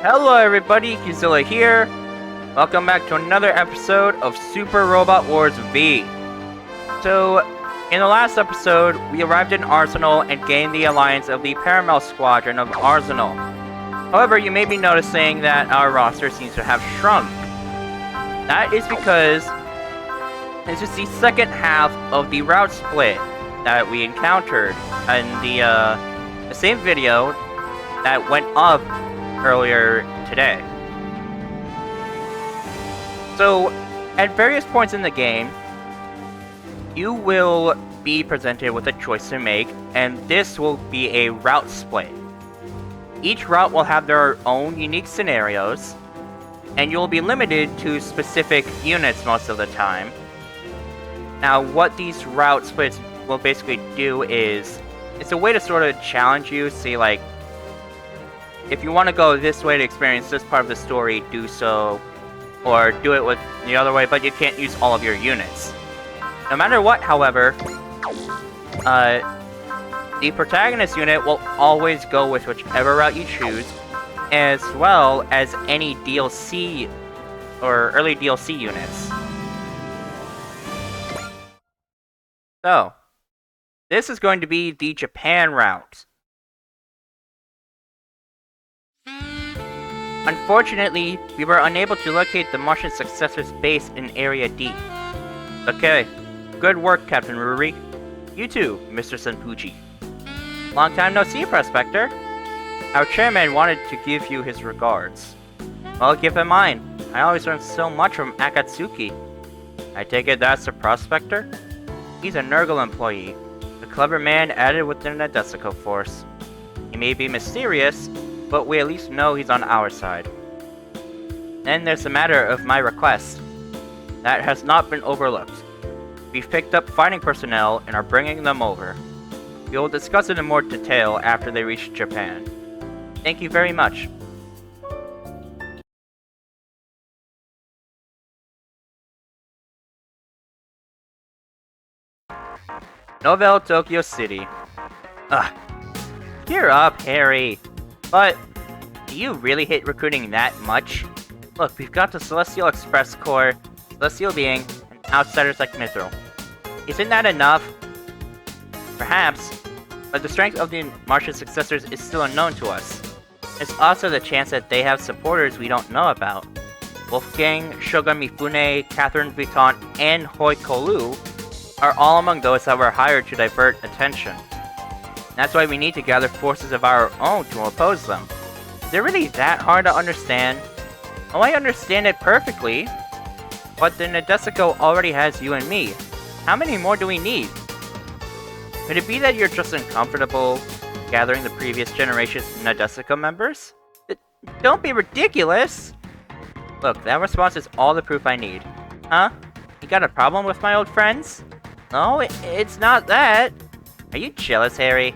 Hello everybody, Kizilla here. Welcome back to another episode of Super Robot Wars V. So, in the last episode, we arrived in Arsenal and gained the alliance of the Paramount Squadron of Arsenal. However, you may be noticing that our roster seems to have shrunk. That is because this is the second half of the route split that we encountered in the same video that went up earlier today. So, at various points in the game, you will be presented with a choice to make, and this will be a route split. Each route will have their own unique scenarios, and you'll be limited to specific units most of the time. Now, what these route splits will basically do is, it's a way to sort of challenge you, see like, if you want to go this way to experience this part of the story, do so, or do it with the other way, but you can't use all of your units. No matter what, however, the protagonist unit will always go with whichever route you choose, as well as any DLC or early DLC units. So, this is going to be the Japan route. Unfortunately, we were unable to locate the Martian successor's base in Area D. Okay, good work, Captain Ruri. You too, Mr. Senpuchi. Long time no see, Prospector. Our chairman wanted to give you his regards. Well, give him mine. I always learn so much from Akatsuki. I take it that's the Prospector? He's a Nurgle employee, a clever man added within the Nadesico force. He may be mysterious, but we at least know he's on our side. Then there's the matter of my request. That has not been overlooked. We've picked up fighting personnel and are bringing them over. We will discuss it in more detail after they reach Japan. Thank you very much. Novel Tokyo City. Ugh. Cheer up, Harry. But, do you really hate recruiting that much? Look, we've got the Celestial Express Corps, Celestial Being, and outsiders like Mithril. Isn't that enough? Perhaps, but the strength of the Martian successors is still unknown to us. There's also the chance that they have supporters we don't know about. Wolfgang, Shogun Mifune, Catherine Vuitton, and Hoi Kolu are all among those that were hired to divert attention. That's why we need to gather forces of our own to oppose them. Is it really that hard to understand? Oh, I understand it perfectly. But the Nadesico already has you and me. How many more do we need? Could it be that you're just uncomfortable gathering the previous generation's Nadesico members? Don't be ridiculous! Look, that response is all the proof I need. Huh? You got a problem with my old friends? No, it's not that. Are you jealous, Harry?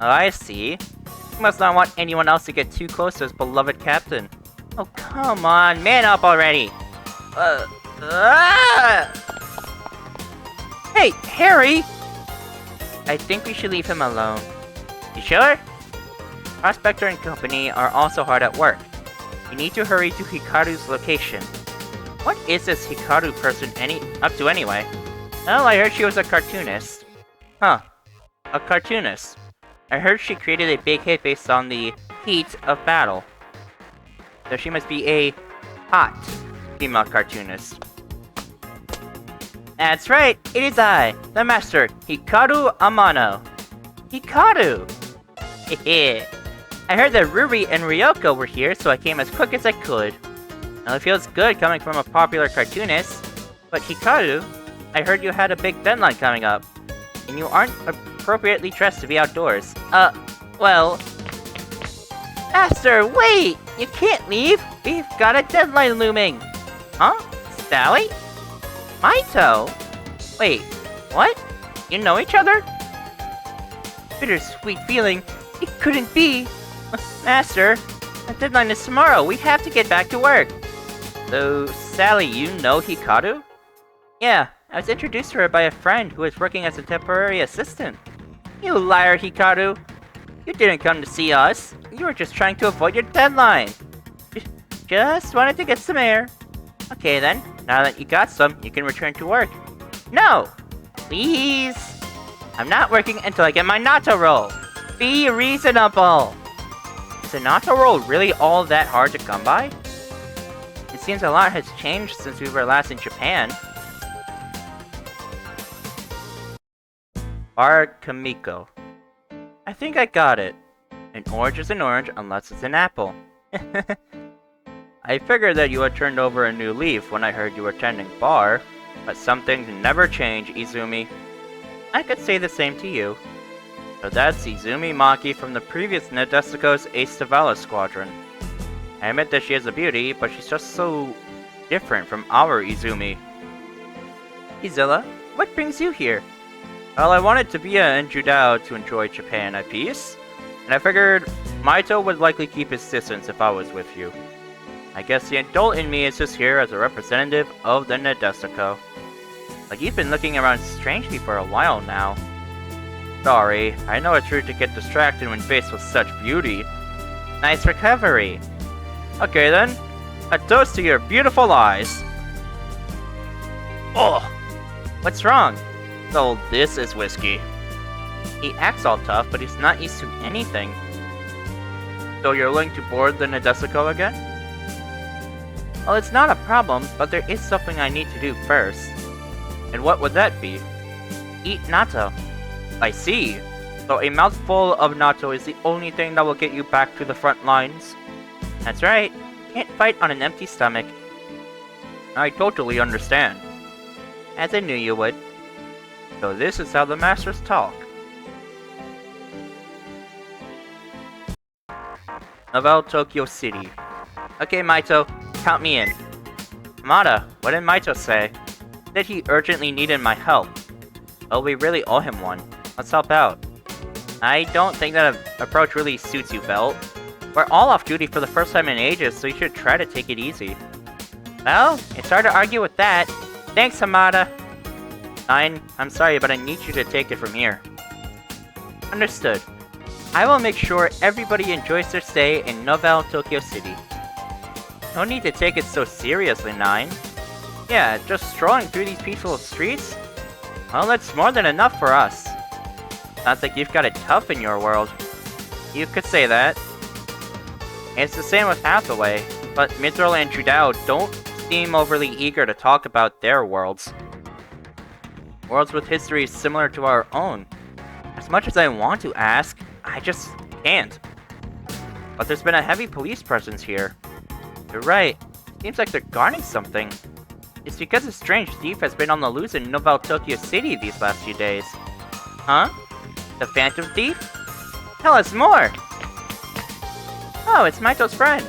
Oh, I see. You must not want anyone else to get too close to his beloved captain. Oh, come on, man up already! Hey, Harry! I think we should leave him alone. You sure? Prospector and company are also hard at work. We need to hurry to Hikaru's location. What is this Hikaru person up to anyway? Well, I heard she was a cartoonist. Huh. A cartoonist. I heard she created a big hit based on the heat of battle. So she must be a hot female cartoonist. That's right, it is I, the master, Hikaru Amano. Hikaru! Hehe. I heard that Ruri and Ryoko were here, so I came as quick as I could. Well, it feels good coming from a popular cartoonist. But Hikaru, I heard you had a big deadline coming up, and you aren't appropriately dressed to be outdoors. Well... Master, wait! You can't leave! We've got a deadline looming! Huh? Sally? Maito? Wait, what? You know each other? Bittersweet feeling. It couldn't be! Master, the deadline is tomorrow. We have to get back to work. So, Sally, you know Hikaru? Yeah, I was introduced to her by a friend who was working as a temporary assistant. You liar, Hikaru! You didn't come to see us. You were just trying to avoid your deadline. just wanted to get some air. Okay then, now that you got some, you can return to work. No! Please! I'm not working until I get my Natto roll! Be reasonable! Is a Natto roll really all that hard to come by? It seems a lot has changed since we were last in Japan. Bar Kamiko. I think I got it. An orange is an orange unless it's an apple. I figured that you had turned over a new leaf when I heard you were attending bar, but some things never change, Izumi. I could say the same to you. So that's Izumi Maki from the previous Nadesico's Aestivalis Squadron. I admit that she is a beauty, but she's just so different from our Izumi. Izilla, what brings you here? Well, I wanted to be in Judao to enjoy Japan at peace, and I figured Maito would likely keep his distance if I was with you. I guess the adult in me is just here as a representative of the Nadesico. Like, you've been looking around strangely for a while now. Sorry, I know it's rude to get distracted when faced with such beauty. Nice recovery. Okay then, a toast to your beautiful eyes. Oh! What's wrong? So this is whiskey. He acts all tough, but he's not used to anything. So you're willing to board the Nadesico again? Well, it's not a problem, but there is something I need to do first. And what would that be? Eat natto. I see. So a mouthful of natto is the only thing that will get you back to the front lines? That's right. Can't fight on an empty stomach. I totally understand. As I knew you would. So this is how the masters talk. Novel Tokyo City. Okay, Maito, count me in. Hamada, what did Maito say? That he urgently needed my help. Well, we really owe him one. Let's help out. I don't think that approach really suits you, Belt. We're all off duty for the first time in ages, so you should try to take it easy. Well, it's hard to argue with that. Thanks, Hamada. Fine, I'm sorry, but I need you to take it from here. Understood. I will make sure everybody enjoys their stay in Novel Tokyo City. No need to take it so seriously, Nine. Yeah, just strolling through these peaceful streets? Well, that's more than enough for us. Sounds like you've got it tough in your world. You could say that. It's the same with Hathaway, but Mithril and Judao don't seem overly eager to talk about their worlds. Worlds with histories similar to our own. As much as I want to ask, I just can't. But there's been a heavy police presence here. You're right. Seems like they're guarding something. It's because a strange thief has been on the loose in Novel Tokyo City these last few days. Huh? The Phantom Thief? Tell us more! Oh, it's Maito's friend.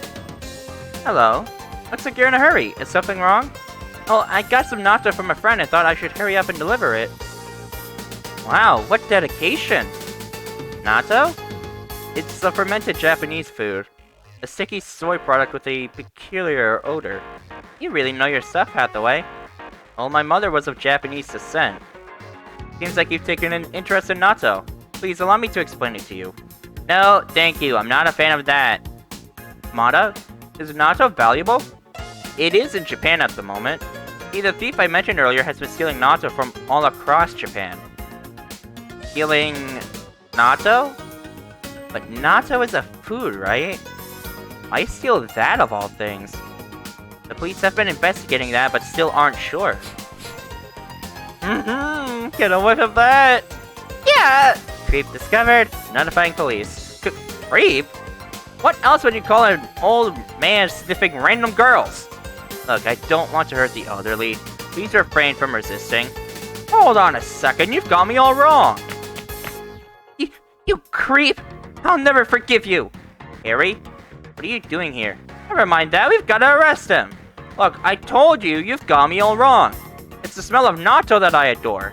Hello. Looks like you're in a hurry. Is something wrong? Oh, I got some natto from a friend and thought I should hurry up and deliver it. Wow, what dedication! Natto? It's a fermented Japanese food. A sticky soy product with a peculiar odor. You really know your stuff, Hathaway. Well, my mother was of Japanese descent. Seems like you've taken an interest in natto. Please allow me to explain it to you. No, thank you. I'm not a fan of that. Mata, is natto valuable? It is in Japan at the moment. See, the thief I mentioned earlier has been stealing natto from all across Japan. Stealing natto? But natto is a food, right? Why steal that of all things? The police have been investigating that, but still aren't sure. Get a whiff of that! Yeah! Creep discovered, notifying police. Creep? What else would you call an old man sniffing random girls? Look, I don't want to hurt the elderly. Please refrain from resisting. Hold on a second, you've got me all wrong! You creep! I'll never forgive you! Harry? What are you doing here? Never mind that, we've got to arrest him! Look, I told you, you've got me all wrong! It's the smell of natto that I adore!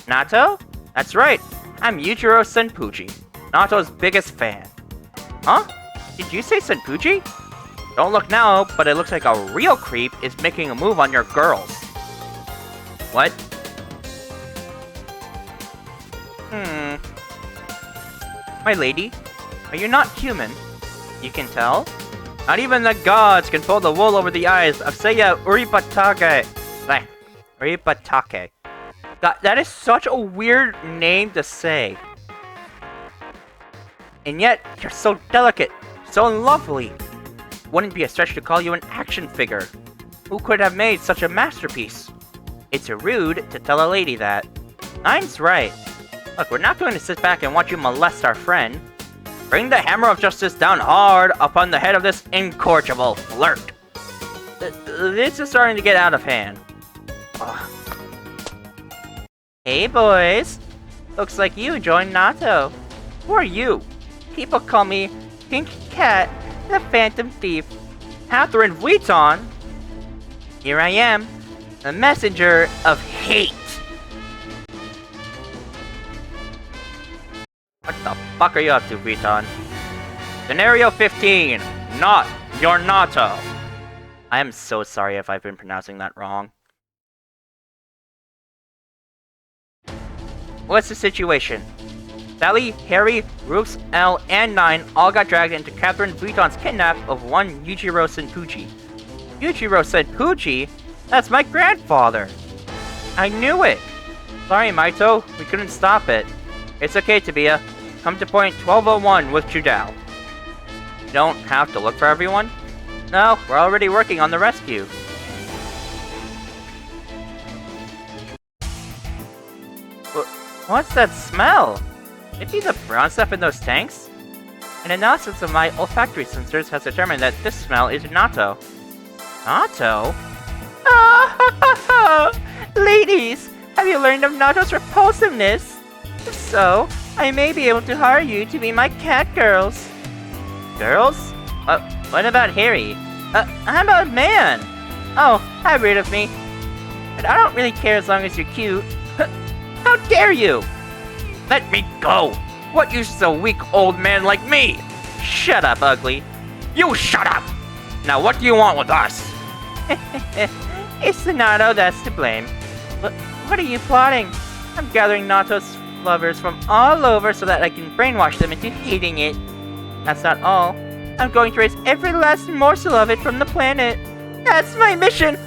Natto? That's right, I'm Yujiro Senpuji, Natto's biggest fan. Huh? Did you say Senpuji? Don't look now, but it looks like a real creep is making a move on your girls. What? My lady, are you not human? You can tell? Not even the gods can pull the wool over the eyes of Seiya Uribatake. Uribatake. That is such a weird name to say. And yet, you're so delicate, so lovely. Wouldn't be a stretch to call you an action figure. Who could have made such a masterpiece? It's rude to tell a lady that. Nine's right. Look, we're not going to sit back and watch you molest our friend. Bring the hammer of justice down hard upon the head of this incorrigible flirt. This is starting to get out of hand. Ugh. Hey boys. Looks like you joined Natto. Who are you? People call me Pink Cat, the Phantom Thief. Catherine Vuitton. Here I am, the messenger of hate. What the fuck are you up to, Vuitton? Scenario 15, not your Natto. I am so sorry if I've been pronouncing that wrong. What's the situation? Sally, Harry, Rooks, L, and 9 all got dragged into Catherine Vuitton's kidnap of one Yujiro Senpuji. Yujiro Senpuji? That's my grandfather! I knew it! Sorry, Maito, we couldn't stop it. It's okay, Tabia. Come to point 1201 with Judao. You don't have to look for everyone? No, we're already working on the rescue. What's that smell? Maybe the brown stuff in those tanks? An analysis of my olfactory sensors has determined that this smell is Natto. Natto? Ladies, have you learned of Natto's repulsiveness? If so, I may be able to hire you to be my cat girls. Girls? What about Harry? How about man? Oh, how rude of me. But I don't really care as long as you're cute. How dare you? Let me go! What uses a weak old man like me? Shut up, ugly. You shut up! Now what do you want with us? It's the Natto that's to blame. What are you plotting? I'm gathering Natto's lovers from all over so that I can brainwash them into hating it. That's not all. I'm going to erase every last morsel of it from the planet. That's my mission!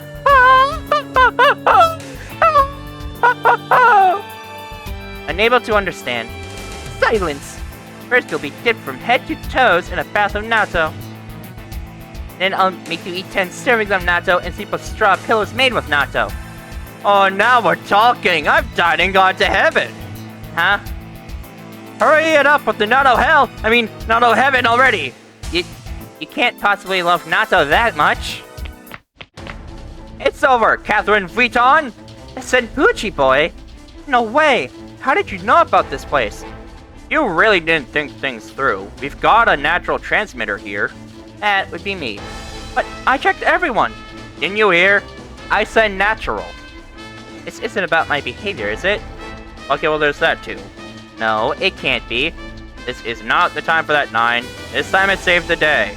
Unable to understand. Silence! First you'll be dipped from head to toes in a bath of Natto. Then I'll make you eat 10 servings of Natto and sleep with straw pillows made with Natto. Oh, now we're talking! I've died and gone to heaven! Huh? Hurry it up with the Natto hell! I mean, Natto heaven already! You can't possibly love Natto that much. It's over, Catherine Vuitton! The Senpuji boy? No way! How did you know about this place? You really didn't think things through. We've got a natural transmitter here. That would be me. But I checked everyone. Didn't you hear? I said natural. This isn't about my behavior, is it? Okay, well there's that too. No, it can't be. This is not the time for that, 9. This time it saved the day.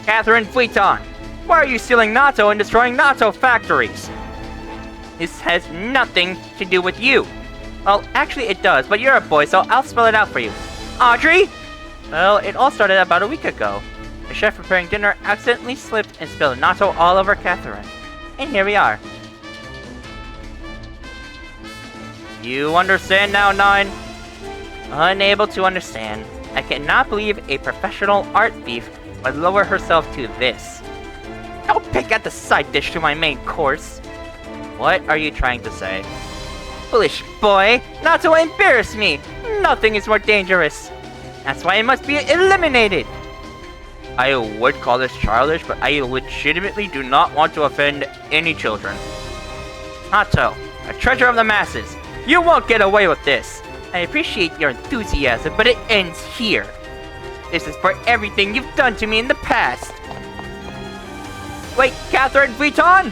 Catherine Vuitton! Why are you stealing Natto and destroying Natto factories? This has nothing to do with you. Well, actually it does, but you're a boy, so I'll spell it out for you. Audrey? Well, it all started about a week ago. The chef preparing dinner accidentally slipped and spilled Natto all over Catherine. And here we are. You understand now, 9? Unable to understand. I cannot believe a professional art thief would lower herself to this. Don't pick at the side dish to my main course. What are you trying to say? Foolish boy, not to embarrass me. Nothing is more dangerous. That's why it must be eliminated. I would call this childish, but I legitimately do not want to offend any children. Natto, a treasure of the masses. You won't get away with this. I appreciate your enthusiasm, but it ends here. This is for everything you've done to me in the past. Wait, Catherine Vuitton?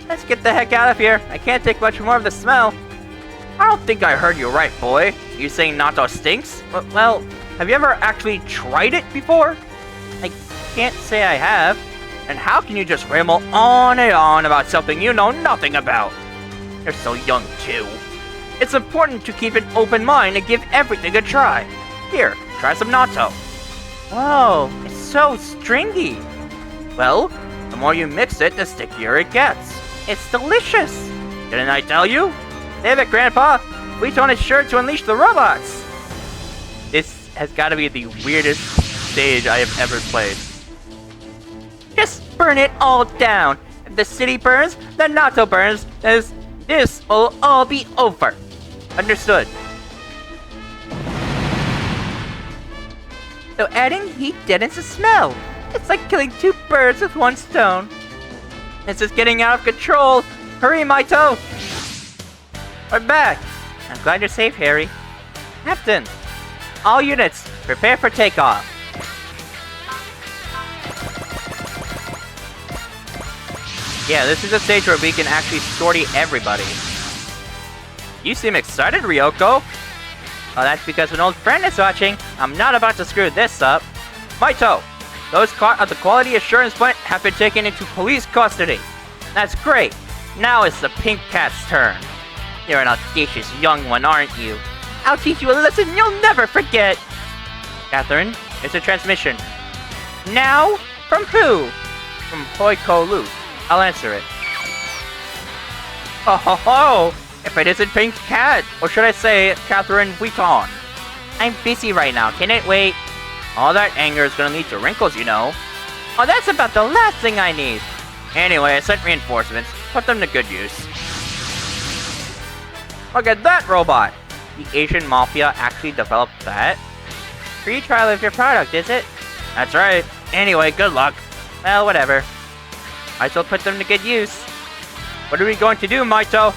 Let's get the heck out of here. I can't take much more of the smell. I don't think I heard you right, boy. You saying Natto stinks? Well, have you ever actually tried it before? I can't say I have. And how can you just ramble on and on about something you know nothing about? You're so young, too. It's important to keep an open mind and give everything a try. Here, try some Natto. Whoa, it's so stringy. Well, the more you mix it, the stickier it gets. It's delicious. Didn't I tell you? Save it, Grandpa. Vuitton is sure to unleash the robots. This has got to be the weirdest stage I have ever played. Just burn it all down. If the city burns, the Natto burns. This will all be over. Understood. So adding heat deadens the smell. It's like killing two birds with one stone. This is getting out of control. Hurry, Maito. I'm back. I'm glad you're safe, Harry. Captain, all units, prepare for takeoff. Yeah, this is a stage where we can actually sortie everybody. You seem excited, Ryoko. Well, that's because an old friend is watching. I'm not about to screw this up. Maito, those caught at the quality assurance plant have been taken into police custody. That's great. Now it's the Pink Cat's turn. You're an audacious young one, aren't you? I'll teach you a lesson you'll never forget. Catherine, it's a transmission. Now? From who? From Hoiko Lu. I'll answer it. Oh ho ho! If it isn't Pink Cat, or should I say, Catherine Vuitton. I'm busy right now, can it wait? All that anger is gonna lead to wrinkles, you know. Oh, that's about the last thing I need. Anyway, I sent reinforcements. Put them to good use. Look at that robot! The Asian Mafia actually developed that? Free trial of your product, is it? That's right. Anyway, good luck. Well, whatever. I shall put them to good use. What are we going to do, Maito?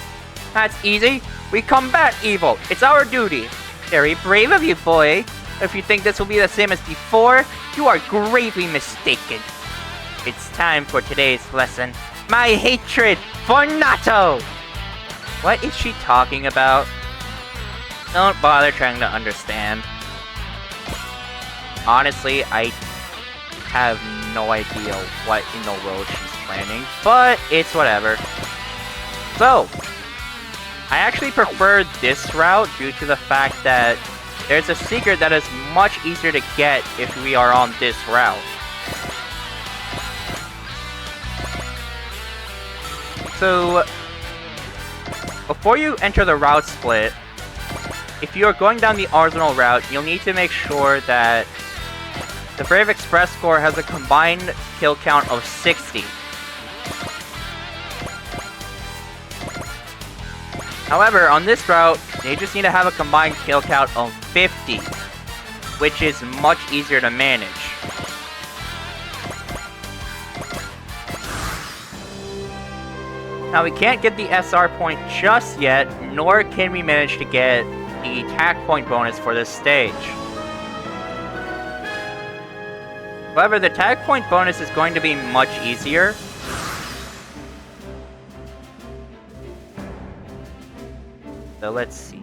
That's easy. We combat evil. It's our duty. Very brave of you, boy. If you think this will be the same as before, you are gravely mistaken. It's time for today's lesson. My hatred for Natto! What is she talking about? Don't bother trying to understand. Honestly, I have no idea what in the world she's planning, but it's whatever. So, I actually prefer this route due to the fact that there's a secret that is much easier to get if we are on this route. So, before you enter the route split, if you are going down the Arsenal route, you'll need to make sure that the Brave Express Corps has a combined kill count of 60. However, on this route, they just need to have a combined kill count of 50, which is much easier to manage. Now, we can't get the SR point just yet, nor can we manage to get the attack point bonus for this stage. However, the tag point bonus is going to be much easier. So let's see.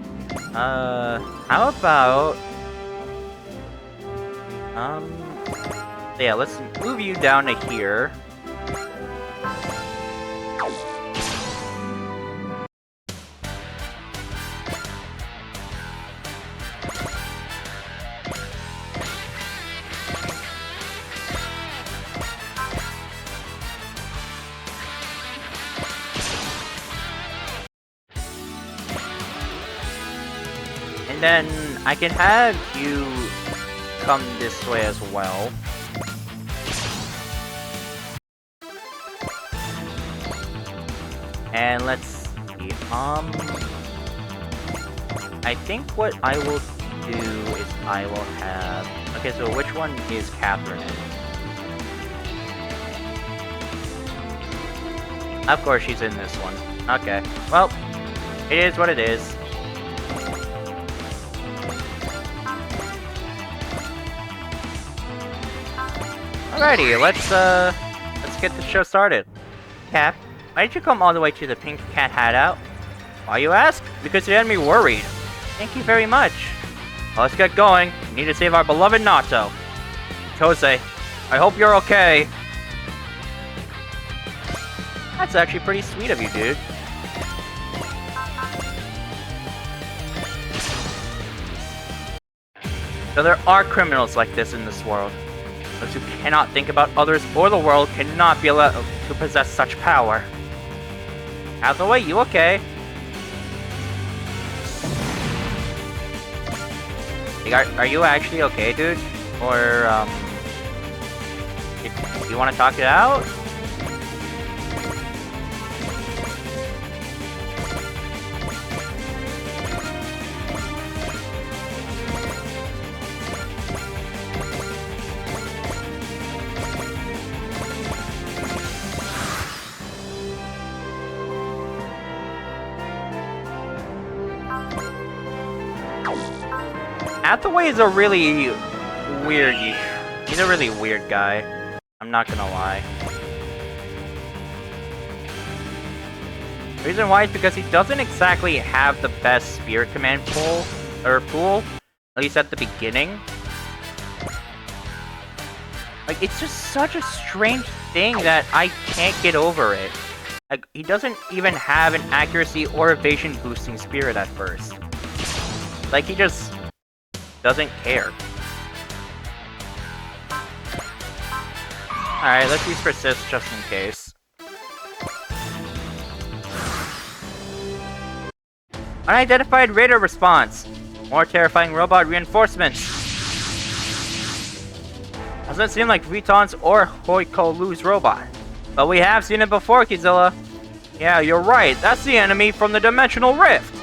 How about... yeah, let's move you down to here. Then I can have you come this way as well. And let's see, I think what I will do is I will have... Okay, so which one is Catherine in? Of course she's in this one. Okay, well, it is what it is. Alrighty, let's get the show started. Cap, why did you come all the way to the Pink Cat hideout? Why you ask? Because you had me worried. Thank you very much. Well, let's get going. We need to save our beloved Natto. Chose, I hope you're okay. That's actually pretty sweet of you, dude. So there are criminals like this in this world. Those who cannot think about others or the world cannot be allowed to possess such power. Out the way, you okay? Are you actually okay, dude? Or, you want to talk it out? Hathaway is a really weird... He's a really weird guy. I'm not gonna lie. The reason why is because he doesn't exactly have the best spirit command pool, at least at the beginning. Like, it's just such a strange thing that I can't get over it. Like, he doesn't even have an accuracy or evasion boosting spirit at first. Like, he just doesn't care. Alright, let's use Persist just in case. Unidentified radar response. More terrifying robot reinforcements. Doesn't seem like Vuitton's or Hikaru's robot. But we have seen it before, Kizilla. Yeah, you're right. That's the enemy from the Dimensional Rift.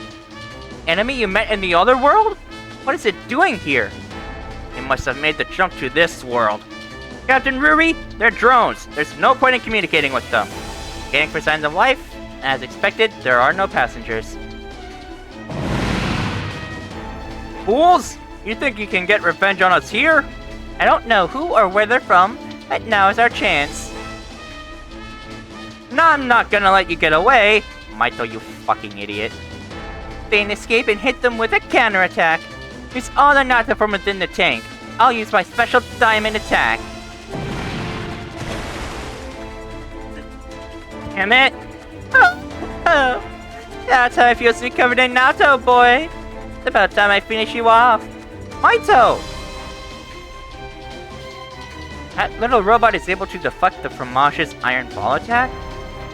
Enemy you met in the other world? What is it doing here? It must have made the jump to this world. Captain Ruri, they're drones. There's no point in communicating with them. Scanning for signs of life. As expected, there are no passengers. Fools! You think you can get revenge on us here? I don't know who or where they're from, but now is our chance. No, I'm not gonna let you get away. Maito, you fucking idiot. Feign escape and hit them with a counterattack. Use all the Natto from within the tank. I'll use my special diamond attack. Damn it! Oh. That's how it feels to be covered in Natto, boy. It's about time I finish you off. Maito! That little robot is able to deflect the Fromage's iron ball attack?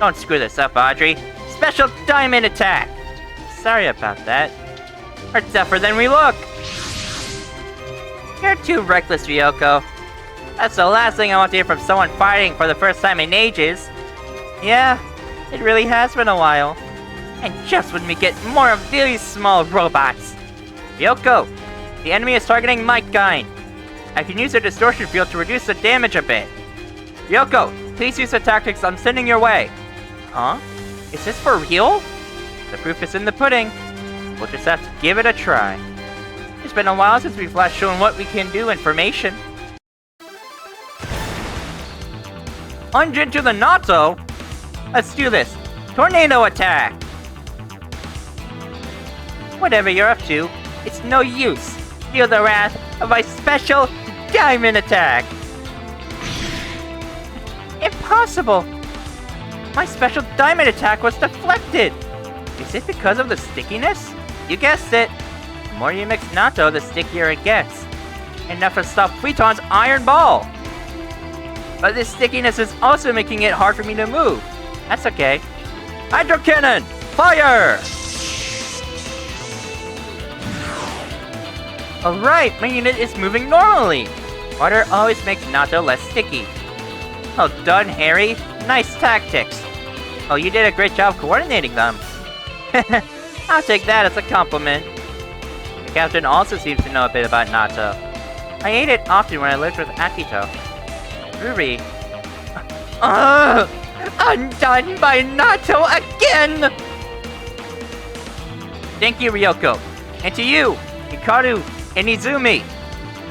Don't screw this up, Audrey. Special diamond attack! Sorry about that. We're tougher than we look! You're too reckless, Ryoko. That's the last thing I want to hear from someone fighting for the first time in ages. Yeah, it really has been a while. And just when we get more of these small robots. Ryoko, the enemy is targeting Mightgaine. I can use a distortion field to reduce the damage a bit. Ryoko, please use the tactics I'm sending your way. Huh? Is this for real? The proof is in the pudding. We'll just have to give it a try. It's been a while since we've last shown what we can do in formation. Plunge into the Natto? Let's do this. Tornado attack! Whatever you're up to, it's no use. Feel the wrath of my special diamond attack! Impossible! My special diamond attack was deflected! Is it because of the stickiness? You guessed it! The more you mix Natto, the stickier it gets. Enough to stop Vuitton's iron ball! But this stickiness is also making it hard for me to move. That's okay. Hydro Cannon! Fire! Alright, my unit is moving normally! Water always makes Natto less sticky. Well done, Harry. Nice tactics. Oh, you did a great job coordinating them. I'll take that as a compliment. The captain also seems to know a bit about Natto. I ate it often when I lived with Akito. Ruri. I'm done by Natto again! Thank you, Ryoko. And to you, Hikaru and Izumi.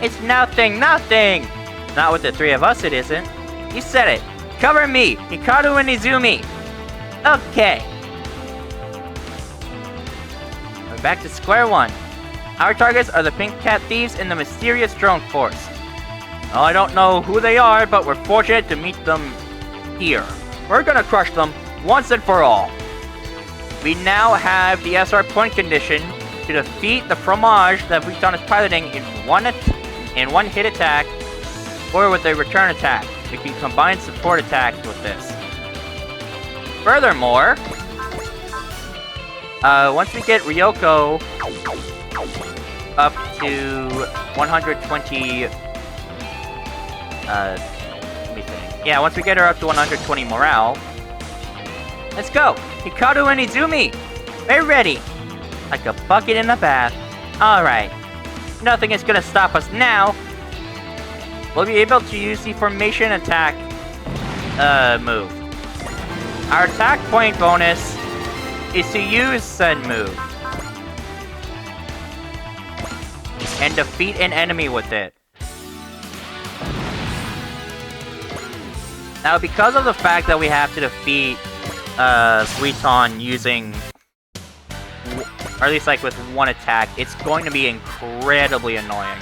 It's nothing. Not with the three of us, it isn't. You said it. Cover me, Hikaru and Izumi. Okay. We're back to square one. Our targets are the Pink Cat Thieves and the mysterious drone force. I don't know who they are, but we're fortunate to meet them here. We're gonna crush them once and for all. We now have the SR point condition to defeat the Fromage that Vuitton is piloting in one hit attack or with a return attack. We can combine support attacks with this. Furthermore, once we get Ryoko up to 120, let me think. Yeah, once we get her up to 120 morale, let's go! Hikaru and Izumi! We're ready! Like a bucket in a bath. Alright. Nothing is gonna stop us now. We'll be able to use the formation attack, move. Our attack point bonus is to use said move. And defeat an enemy with it. Now, because of the fact that we have to defeat Vuitton using, or at least like with one attack, it's going to be incredibly annoying.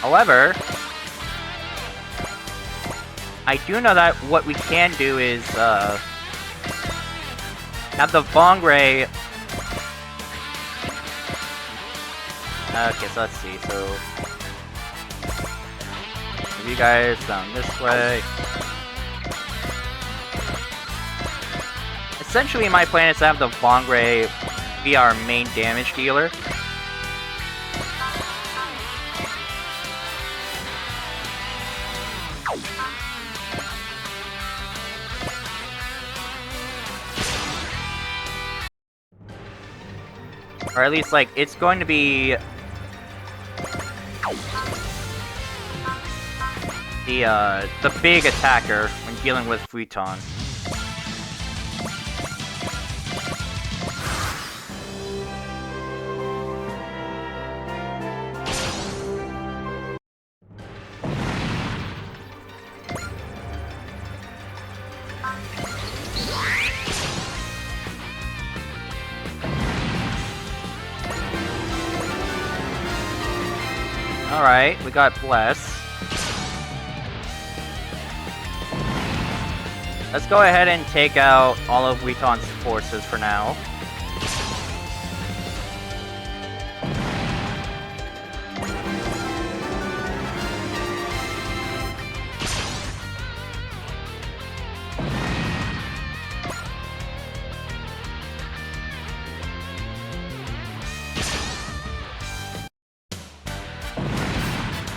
However, I do know that what we can do is have the Vongray. Okay, so let's see. So move you guys down this way. Essentially, my plan is to have the Vongray be our main damage dealer. Or at least, like, it's going to be the big attacker when dealing with Vuitton. Alright, we got Bless. Let's go ahead and take out all of Vuitton's forces for now.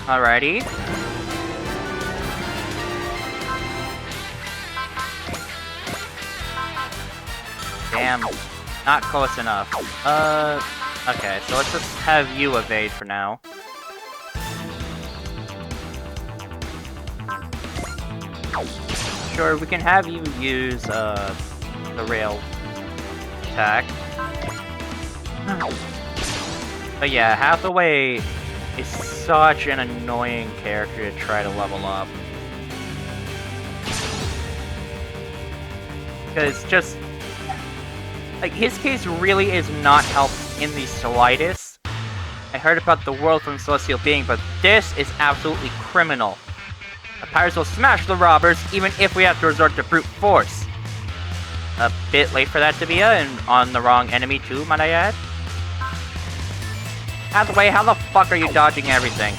Alrighty. Damn. Not close enough. Okay, so let's just have you evade for now. Sure, we can have you use, the rail attack. But yeah, Hathaway is such an annoying character to try to level up. Because just, like, his case really is not helped in the slightest. I heard about the world from Celestial Being, but this is absolutely criminal. The pirates will smash the robbers, even if we have to resort to brute force. A bit late for that to be and on the wrong enemy too, might I add. Hathaway, how the fuck are you dodging everything?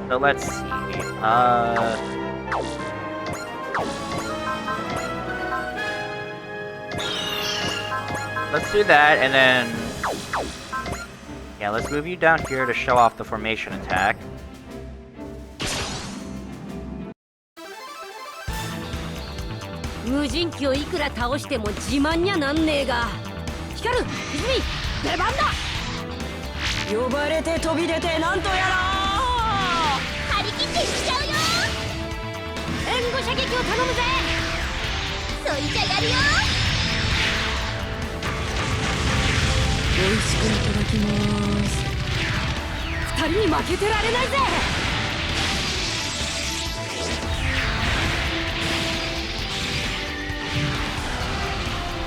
So let's see. Let's do that, and then... yeah, let's move you down here to show off the formation attack. Hikaru, Izumi, 出番だ。呼ばれて飛び出てなんとやら。張り切っていっちゃうよ。援護射撃を頼むぜ。そいじゃやるよ。美味しくいただきます。二人に負けてられないぜ。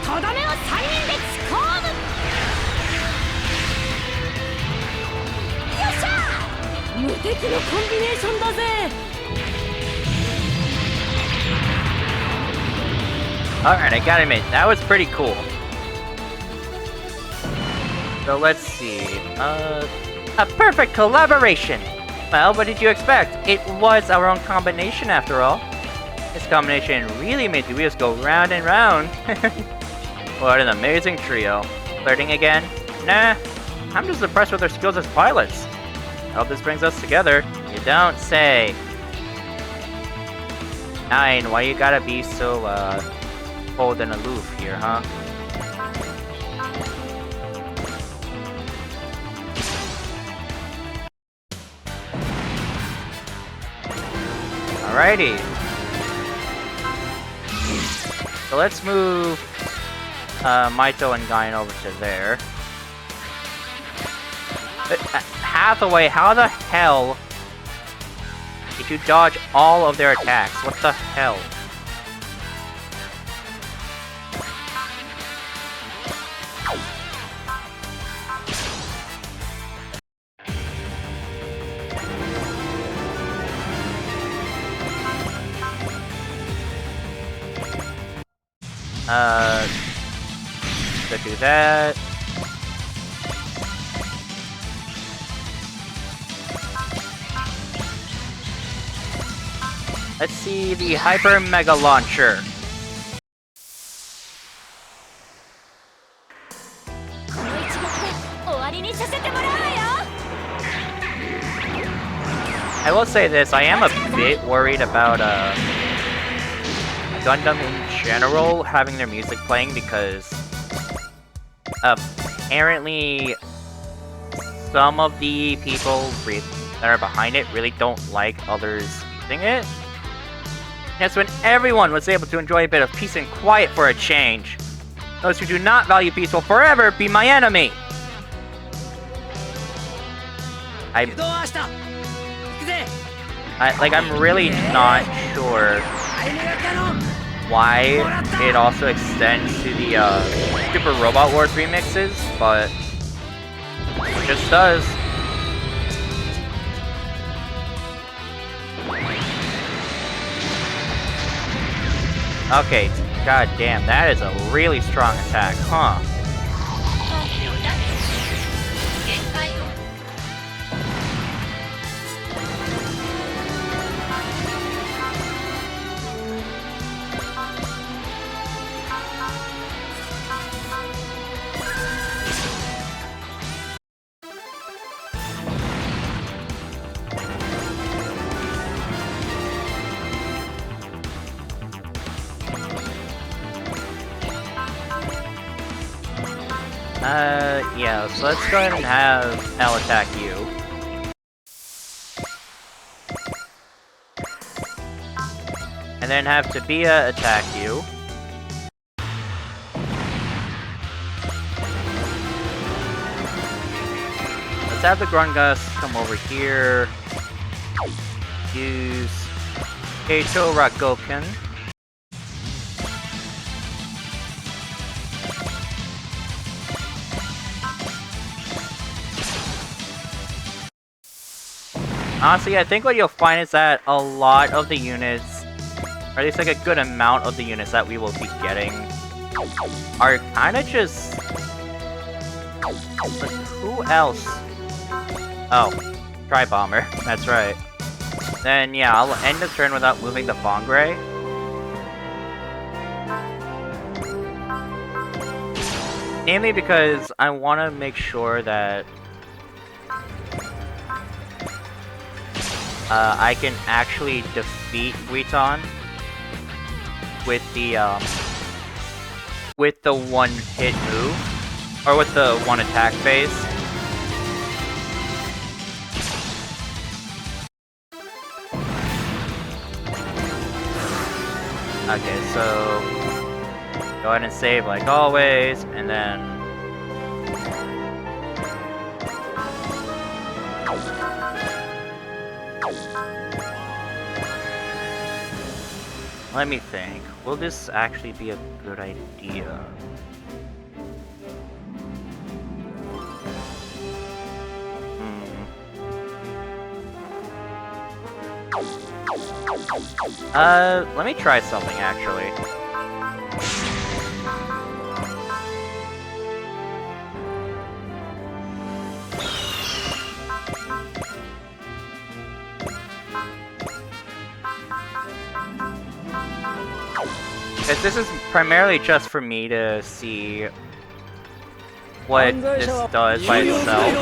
とどめを3人で突っ込む。よっしゃ。無敵のコンビネーションだぜ。Alright, I gotta admit, that was pretty cool. So let's see. A perfect collaboration! Well, what did you expect? It was our own combination after all. This combination really made the wheels go round and round. What an amazing trio. Flirting again? Nah, I'm just impressed with their skills as pilots. I hope this brings us together. You don't say. 9, why you gotta be so, cold and aloof here, huh? Alrighty. So let's move Maito and Gain over to there. Hathaway, how the hell did you dodge all of their attacks? What the hell? Let's do that. Let's see the Hyper Mega Launcher. I will say this, I am a bit worried about Gundam in general having their music playing because apparently some of the people that are behind it really don't like others using it. That's when everyone was able to enjoy a bit of peace and quiet for a change. Those who do not value peace will forever be my enemy. I'm really not sure why it also extends to the Super Robot Wars remixes, but it just does. Okay, god damn, that is a really strong attack, huh? Yeah, so let's go ahead and have L attack you. And then have Tabia attack you. Let's have the Grungus come over here. Use Keito Ragoken. Honestly, I think what you'll find is that a lot of the units, or at least like a good amount of the units that we will be getting, are kind of just... But who else? Oh, Tri-Bomber, that's right. Then yeah, I'll end the turn without moving the Fongray. Mainly because I want to make sure that I can actually defeat Vuitton with the one-hit move, or with the one attack phase. Okay, so go ahead and save like always, and then let me think. Will this actually be a good idea? Let me try something actually. Because this is primarily just for me to see what this does by itself.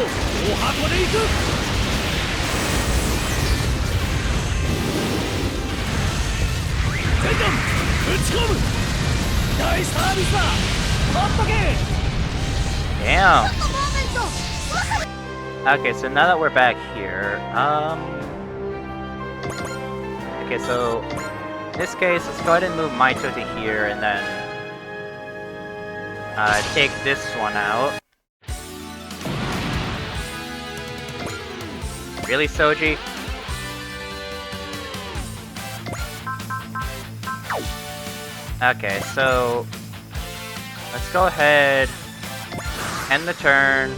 Damn. Okay, so now that we're back here, okay, so in this case, let's go ahead and move Maito to here, and then take this one out. Really, Soji? Okay, so let's go ahead, end the turn.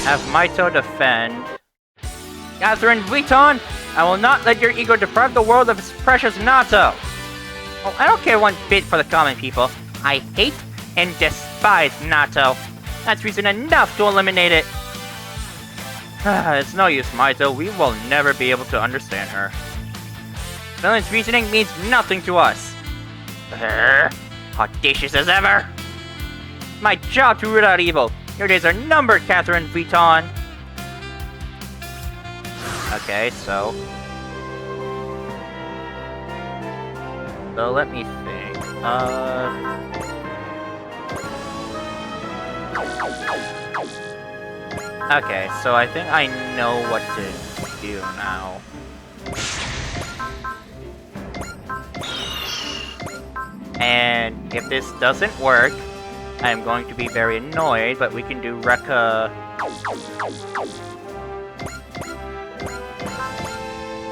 Have Maito defend. Catherine Vuitton, I will not let your ego deprive the world of its precious Natto. Oh, I don't care one bit for the common people. I hate and despise Natto. That's reason enough to eliminate it. It's no use, Maito. We will never be able to understand her. Villain's reasoning means nothing to us. Audacious as ever. It's my job to root out evil. Your days are numbered, Catherine Vuitton. Okay, so let me think. Okay, so I think I know what to do now. And if this doesn't work, I'm going to be very annoyed, but we can do Rekka.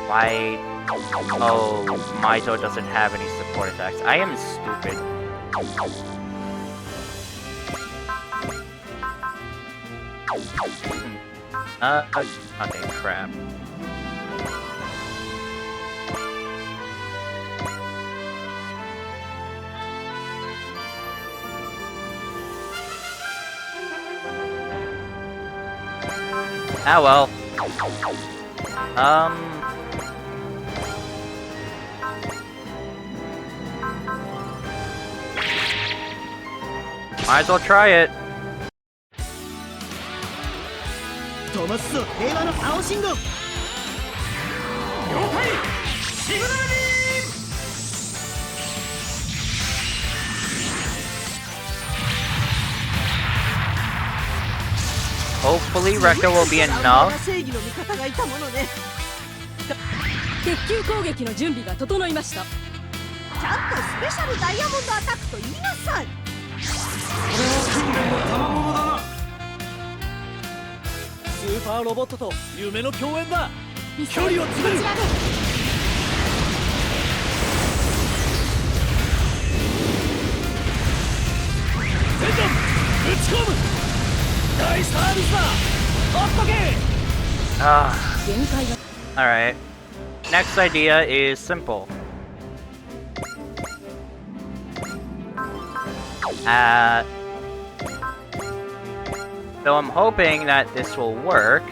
Why? Oh, Maito doesn't have any support attacks. I am stupid. Okay, crap. Ah well. Might as well try it. Hopefully Rekka will be enough. 鉄球攻撃の準備が整いました。ちゃんとスペシャルダイヤモンドアタックと言いなさい。これは訓練の賜物だな。スーパーロボットと夢の共演だ。距離を詰める。全弾撃ち込む。大サービスだ。ほっとけ。限界が。Alright. Next idea is simple. So I'm hoping that this will work.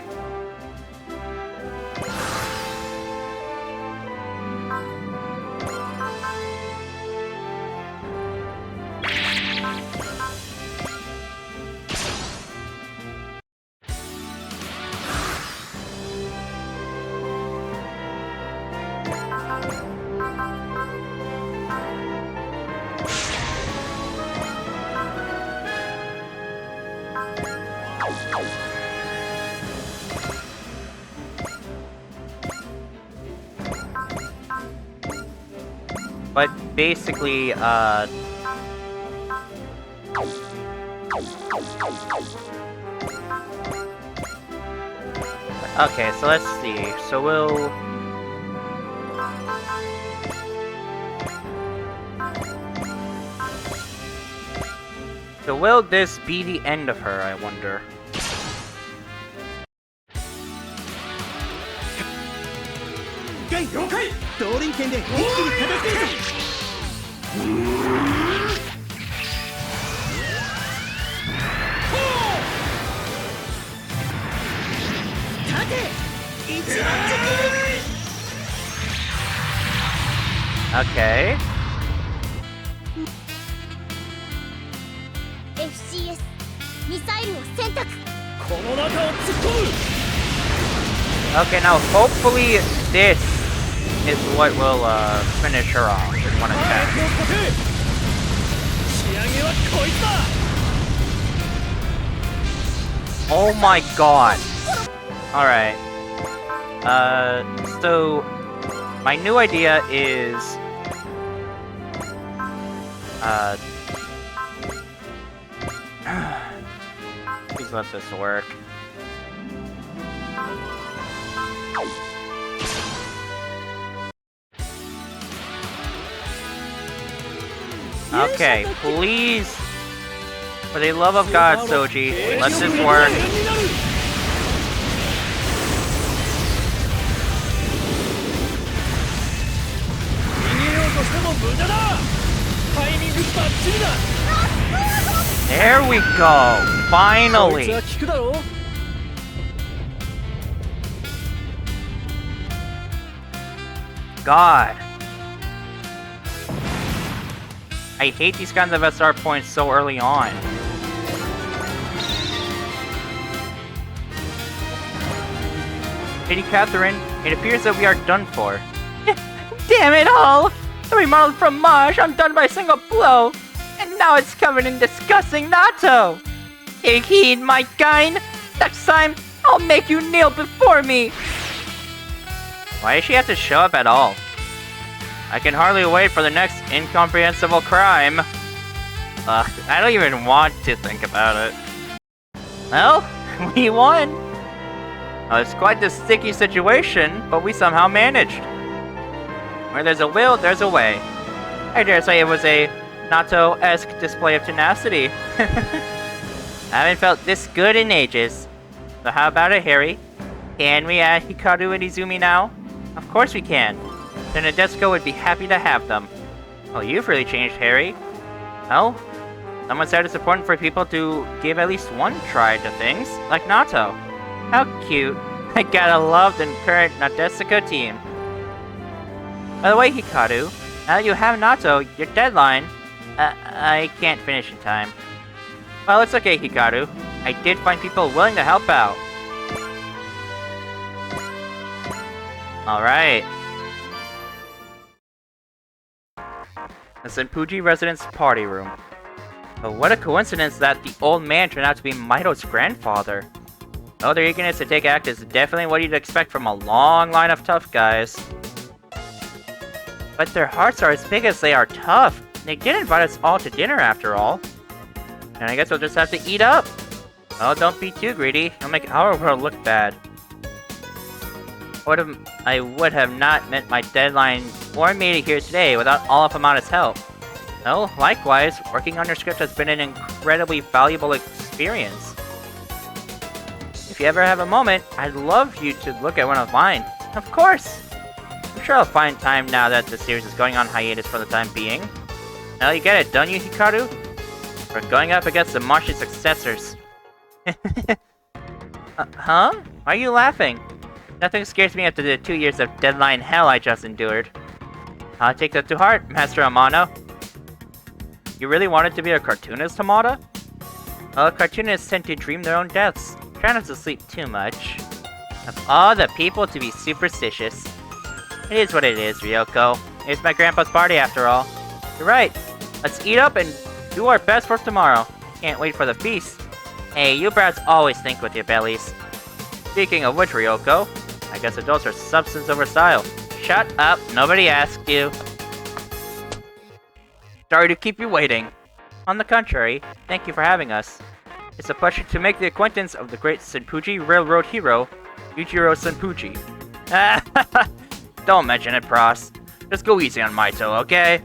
But basically, okay, so let's see. So will this be the end of her, I wonder? Okay. FCS ミサイルを選択 Okay, now hopefully this is what will finish her off in one attack. Oh my god. Alright. So my new idea is please let this work. Okay, please, for the love of God, Soji, let this work. There we go! Finally! God. I hate these kinds of SR points so early on. Lady Catherine, it appears that we are done for. Damn it all! The remodeled fromage undone by a single blow! And now it's covered in disgusting natto! Take heed, Mightgaine! Next time, I'll make you kneel before me! Why does she have to show up at all? I can hardly wait for the next incomprehensible crime. I don't even want to think about it. Well, we won! It's quite the sticky situation, but we somehow managed. Where there's a will, there's a way. I dare say it was a Natto-esque display of tenacity. I haven't felt this good in ages. So how about it, Harry? Can we add Hikaru and Izumi now? Of course we can. Then Nadesico would be happy to have them. Oh, you've really changed, Harry. Well, someone said it's important for people to give at least one try to things, like Natto. How cute. I gotta love the current Nadesico team. By the way, Hikaru, now that you have Natto, your deadline... I can't finish in time. Well, it's okay, Hikaru. I did find people willing to help out. Alright. The Senpuji residence party room. But what a coincidence that the old man turned out to be Mito's grandfather. Oh, their eagerness to take act is definitely what you'd expect from a long line of tough guys. But their hearts are as big as they are tough. They did invite us all to dinner after all. And I guess we'll just have to eat up. Oh, don't be too greedy. It'll make our world look bad. I would have not met my deadline or made it here today without all of Hamada's help. Oh, likewise, working on your script has been an incredibly valuable experience. If you ever have a moment, I'd love you to look at one of mine. Of course! I'm sure I'll find time now that the series is going on hiatus for the time being. Now you get it, don't you, Hikaru? We're going up against the Martian successors. Huh? Why are you laughing? Nothing scares me after the 2 years of deadline hell I just endured. I'll take that to heart, Master Amano. You really wanted to be a cartoonist, Hamada? Well, cartoonists tend to dream their own deaths. Try not to sleep too much. Of all the people to be superstitious. It is what it is, Ryoko. It's my grandpa's party after all. You're right. Let's eat up and do our best for tomorrow. Can't wait for the feast. Hey, you brats always think with your bellies. Speaking of which, Ryoko, I guess adults are substance over style. Shut up, nobody asked you. Sorry to keep you waiting. On the contrary, thank you for having us. It's a pleasure to make the acquaintance of the great Senpuji railroad hero, Yujiro Senpuji. Don't mention it, Pros. Just go easy on Mito, okay?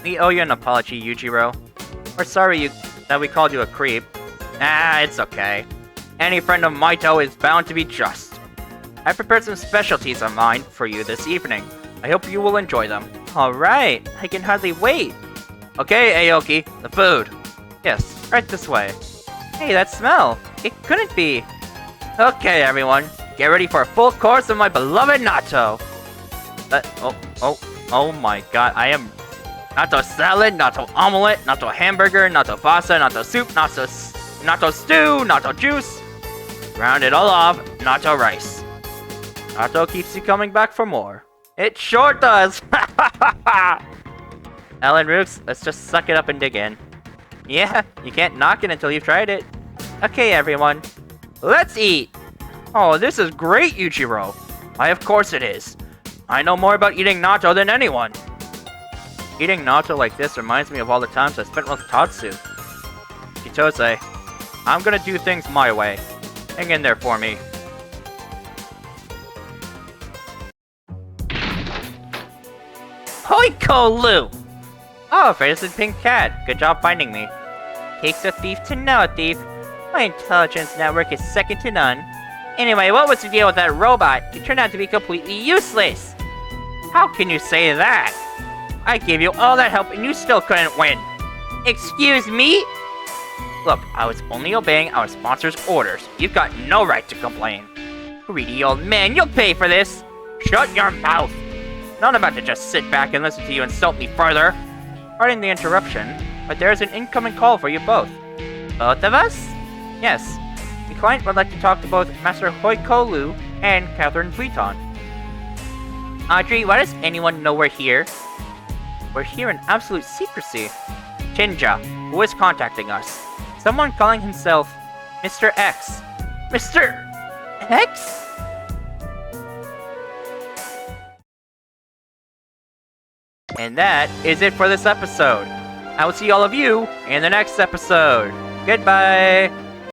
We owe you an apology, Yujiro. We're sorry that we called you a creep. It's okay. Any friend of Mito is bound to be just. I prepared some specialties of mine for you this evening. I hope you will enjoy them. Alright, I can hardly wait. Okay, Aoki, the food. Yes, right this way. Hey, that smell. It couldn't be. Okay, everyone, get ready for a full course of my beloved natto. Oh my god, I am natto salad, natto omelette, natto hamburger, natto pasta, natto soup, natto stew, natto juice. Round it all off, natto rice. Natto keeps you coming back for more. It sure does! Ellen Rooks, let's just suck it up and dig in. Yeah, you can't knock it until you've tried it. Okay, everyone, let's eat! Oh, this is great, Yuichiro. Why, of course it is. I know more about eating natto than anyone. Eating natto like this reminds me of all the times I spent with Tatsu. Kitose, I'm gonna do things my way. Hang in there for me. Hoiko-Lu! Oh, Fairest Pink Cat, good job finding me. Takes a thief to know a thief. My intelligence network is second to none. Anyway, what was the deal with that robot? It turned out to be completely useless. How can you say that? I gave you all that help and you still couldn't win. Excuse me? Look, I was only obeying our sponsor's orders. You've got no right to complain. Greedy old man, you'll pay for this. Shut your mouth. Not about to just sit back and listen to you insult me further. Pardon the interruption, but there is an incoming call for you both. Both of us? Yes. The client would like to talk to both Master Hoiko-Lu and Catherine Vuitton. Audrey, why does anyone know we're here? We're here in absolute secrecy. Chinja, who is contacting us? Someone calling himself Mr. X. Mr. X? And that is it for this episode. I will see all of you in the next episode. Goodbye!